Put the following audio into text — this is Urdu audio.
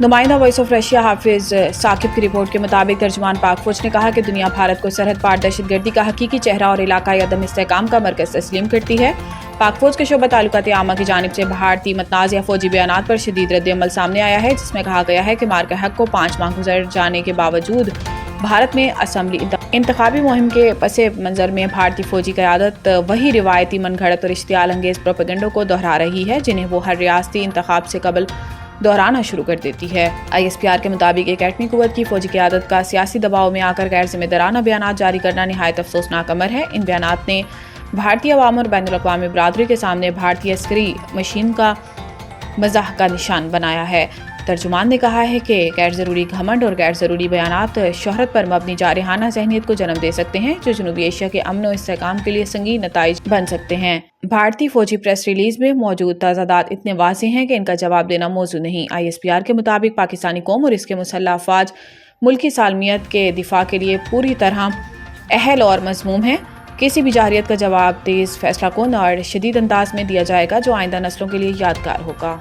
نمائندہ وائس آف رشیا حافظ ثاقب کی رپورٹ کے مطابق ترجمان پاک فوج نے کہا کہ دنیا بھارت کو سرحد پار دہشت گردی کا حقیقی چہرہ اور علاقائی عدم استحکام کا مرکز تسلیم کرتی ہے۔ پاک فوج کے شعبہ تعلقات عامہ کی جانب سے بھارتی متنازعہ فوجی بیانات پر شدید رد عمل سامنے آیا ہے، جس میں کہا گیا ہے کہ مارکہ حق کو 5 ماہ گزر جانے کے باوجود بھارت میں اسمبلی انتخابی مہم کے پس منظر میں بھارتی فوجی قیادت وہی روایتی من گھڑت اور اشتعال انگیز پروپیگنڈوں کو دہرا رہی ہے جنہیں وہ ہر ریاستی انتخاب سے قبل دہرانا شروع کر دیتی ہے۔ ISPR کے مطابق ایک ایٹمی قوت کی فوجی قیادت کا سیاسی دباؤ میں آ کر غیر ذمہ دارانہ بیانات جاری کرنا نہایت افسوسناک امر ہے۔ ان بیانات نے بھارتی عوام اور بین الاقوامی برادری کے سامنے بھارتی عسکری مشین کا مزاح کا نشان بنایا ہے۔ ترجمان نے کہا ہے کہ غیر ضروری گھمنڈ اور غیر ضروری بیانات شہرت پر مبنی جارحانہ ذہنیت کو جنم دے سکتے ہیں جو جنوبی ایشیا کے امن و استحکام کے لیے سنگین نتائج بن سکتے ہیں۔ بھارتی فوجی پریس ریلیز میں موجود تضادات اتنے واضح ہیں کہ ان کا جواب دینا موزوں نہیں۔ ISPR کے مطابق پاکستانی قوم اور اس کے مسلح افواج ملکی سالمیت کے دفاع کے لیے پوری طرح اہل اور مضموم ہیں۔ کسی بھی جارحیت کا جواب تیز، فیصلہ کن اور شدید انداز میں دیا جائے گا جو آئندہ نسلوں کے لیے یادگار ہوگا۔